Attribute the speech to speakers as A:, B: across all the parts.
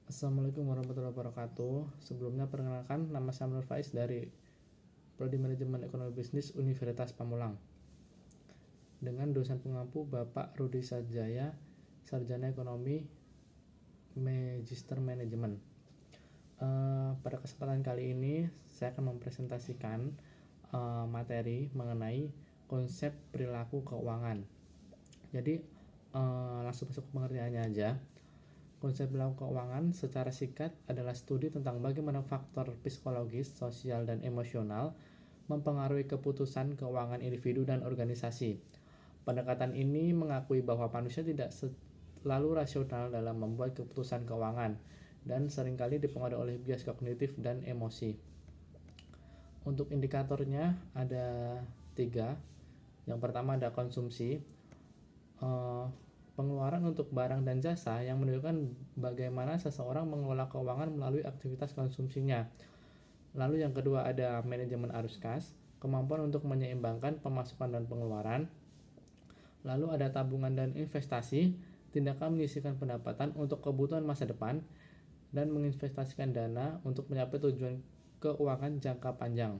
A: Assalamualaikum warahmatullahi wabarakatuh. Sebelumnya perkenalkan, nama saya Nur Faiz dari Prodi Manajemen Ekonomi Bisnis Universitas Pamulang. Dengan dosen pengampu Bapak Rudi Sajaya, Sarjana Ekonomi Magister Manajemen. Pada kesempatan kali ini saya akan mempresentasikan materi mengenai konsep perilaku keuangan. Jadi langsung masuk ke pengertiannya aja. Konsep perilaku keuangan secara singkat adalah studi tentang bagaimana faktor psikologis, sosial, dan emosional mempengaruhi keputusan keuangan individu dan organisasi. Pendekatan ini mengakui bahwa manusia tidak selalu rasional dalam membuat keputusan keuangan dan seringkali dipengaruhi oleh bias kognitif dan emosi. Untuk indikatornya ada 3. Yang pertama ada konsumsi. Pengeluaran untuk barang dan jasa yang menunjukkan bagaimana seseorang mengelola keuangan melalui aktivitas konsumsinya. Lalu yang kedua ada manajemen arus kas, kemampuan untuk menyeimbangkan pemasukan dan pengeluaran. Lalu ada tabungan dan investasi, tindakan menyisihkan pendapatan untuk kebutuhan masa depan dan menginvestasikan dana untuk mencapai tujuan keuangan jangka panjang.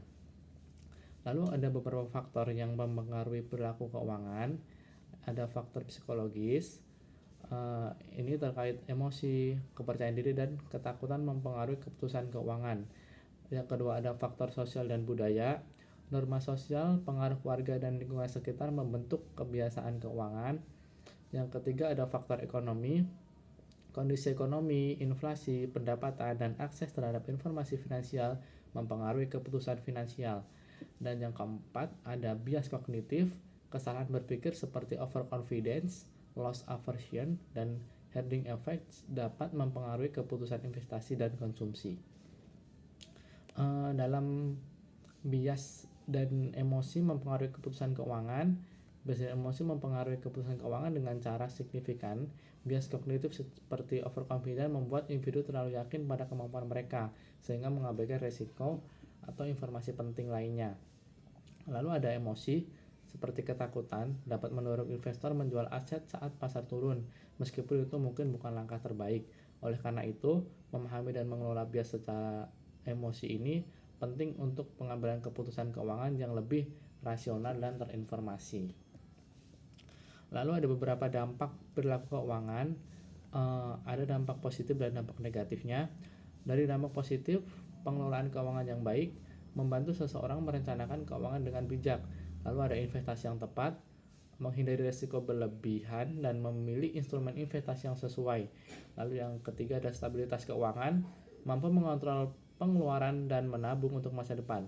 A: Lalu ada beberapa faktor yang mempengaruhi perilaku keuangan. Ada faktor psikologis, ini terkait emosi, kepercayaan diri, dan ketakutan mempengaruhi keputusan keuangan. Yang kedua ada faktor sosial dan budaya, norma sosial, pengaruh keluarga dan lingkungan sekitar membentuk kebiasaan keuangan. Yang ketiga ada faktor ekonomi, kondisi ekonomi, inflasi, pendapatan, dan akses terhadap informasi finansial mempengaruhi keputusan finansial. Dan yang keempat ada bias kognitif, kesalahan berpikir seperti overconfidence, loss aversion, dan herding effect dapat mempengaruhi keputusan investasi dan konsumsi. Dalam bias dan emosi mempengaruhi keputusan keuangan, bias dan emosi mempengaruhi keputusan keuangan dengan cara signifikan. Bias kognitif seperti overconfidence membuat individu terlalu yakin pada kemampuan mereka, sehingga mengabaikan risiko atau informasi penting lainnya. Lalu ada emosi, seperti ketakutan, dapat mendorong investor menjual aset saat pasar turun, meskipun itu mungkin bukan langkah terbaik. Oleh karena itu, memahami dan mengelola bias secara emosi ini penting untuk pengambilan keputusan keuangan yang lebih rasional dan terinformasi. Lalu ada beberapa dampak perilaku keuangan, ada dampak positif dan dampak negatifnya. Dari dampak positif, pengelolaan keuangan yang baik membantu seseorang merencanakan keuangan dengan bijak. Lalu ada investasi yang tepat, menghindari risiko berlebihan dan memilih instrumen investasi yang sesuai. Lalu yang ketiga ada stabilitas keuangan, mampu mengontrol pengeluaran dan menabung untuk masa depan.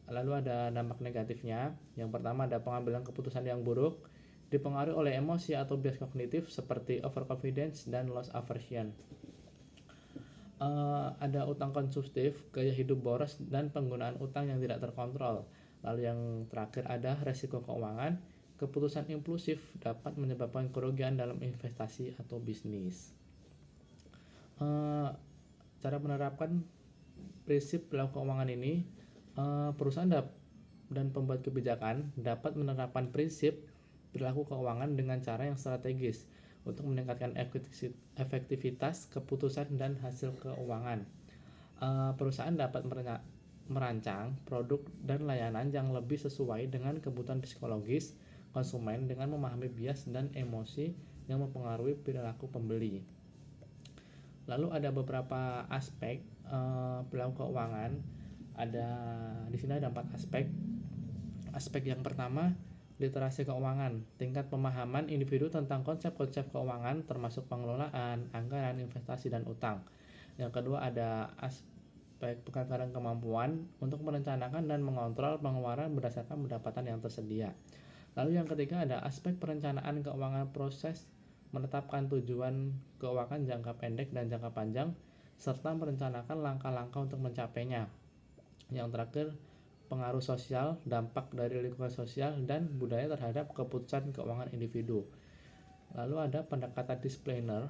A: Lalu ada dampak negatifnya. Yang pertama ada pengambilan keputusan yang buruk, dipengaruhi oleh emosi atau bias kognitif seperti overconfidence dan loss aversion. Ada utang konsumtif, gaya hidup boros, dan penggunaan utang yang tidak terkontrol. Lalu yang terakhir ada resiko keuangan, keputusan impulsif dapat menyebabkan kerugian dalam investasi atau bisnis. Cara menerapkan prinsip perilaku keuangan ini, perusahaan dan pembuat kebijakan dapat menerapkan prinsip perilaku keuangan dengan cara yang strategis untuk meningkatkan efektivitas keputusan dan hasil keuangan. Perusahaan dapat merancang produk dan layanan yang lebih sesuai dengan kebutuhan psikologis konsumen dengan memahami bias dan emosi yang mempengaruhi perilaku pembeli. Lalu ada beberapa aspek perilaku keuangan. Di sini ada 4 aspek. Aspek yang pertama, literasi keuangan, tingkat pemahaman individu tentang konsep-konsep keuangan termasuk pengelolaan, anggaran, investasi, dan utang. Yang kedua ada aspek peningkatan kemampuan untuk merencanakan dan mengontrol pengeluaran berdasarkan pendapatan yang tersedia. Lalu yang ketiga ada aspek perencanaan keuangan, proses menetapkan tujuan keuangan jangka pendek dan jangka panjang, serta merencanakan langkah-langkah untuk mencapainya. Yang terakhir, pengaruh sosial, dampak dari lingkungan sosial dan budaya terhadap keputusan keuangan individu. Lalu ada pendekatan discipliner,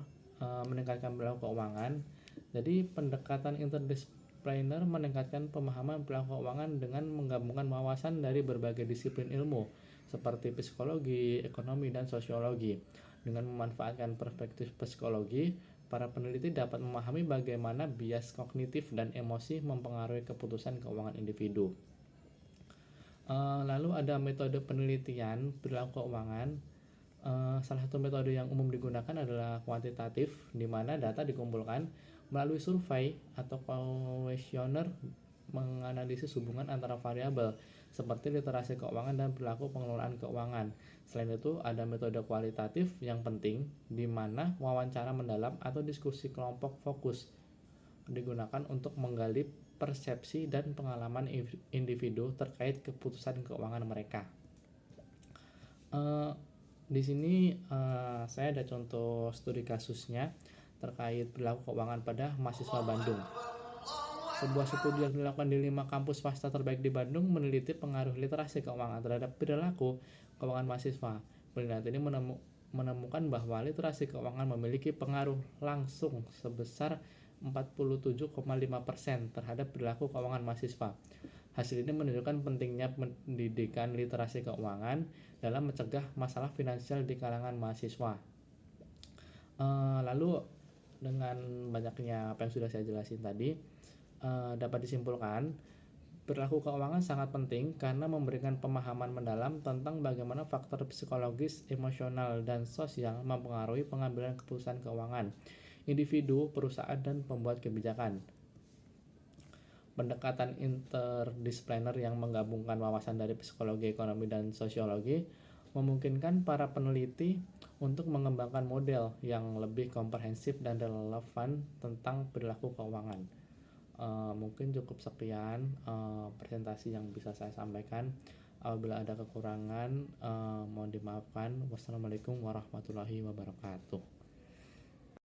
A: meningkatkan perilaku keuangan. Jadi pendekatan interdisipliner meningkatkan pemahaman perilaku keuangan dengan menggabungkan wawasan dari berbagai disiplin ilmu seperti psikologi, ekonomi, dan sosiologi. Dengan memanfaatkan perspektif psikologi, para peneliti dapat memahami bagaimana bias kognitif dan emosi mempengaruhi keputusan keuangan individu. Lalu ada metode penelitian perilaku keuangan. Salah satu metode yang umum digunakan adalah kuantitatif, di mana data dikumpulkan melalui survei atau kuesioner menganalisis hubungan antara variabel seperti literasi keuangan dan perilaku pengelolaan keuangan. Selain itu, ada metode kualitatif yang penting, di mana wawancara mendalam atau diskusi kelompok fokus digunakan untuk menggali persepsi dan pengalaman individu terkait keputusan keuangan mereka. Di sini saya ada contoh studi kasusnya terkait perilaku keuangan pada mahasiswa Bandung. Sebuah studi yang dilakukan di 5 kampus swasta terbaik di Bandung meneliti pengaruh literasi keuangan terhadap perilaku keuangan mahasiswa. Penelitian ini menemukan bahwa literasi keuangan memiliki pengaruh langsung sebesar 47,5% terhadap perilaku keuangan mahasiswa. Hasil ini menunjukkan pentingnya pendidikan literasi keuangan dalam mencegah masalah finansial di kalangan mahasiswa. Lalu dengan banyaknya apa yang sudah saya jelasin tadi, dapat disimpulkan perilaku keuangan sangat penting karena memberikan pemahaman mendalam tentang bagaimana faktor psikologis, emosional, dan sosial mempengaruhi pengambilan keputusan keuangan individu, perusahaan, dan pembuat kebijakan. Pendekatan interdisipliner yang menggabungkan wawasan dari psikologi, ekonomi, dan sosiologi memungkinkan para peneliti untuk mengembangkan model yang lebih komprehensif dan relevan tentang perilaku keuangan. Mungkin cukup sekian presentasi yang bisa saya sampaikan. Apabila ada kekurangan, mohon dimaafkan. Wassalamualaikum warahmatullahi wabarakatuh.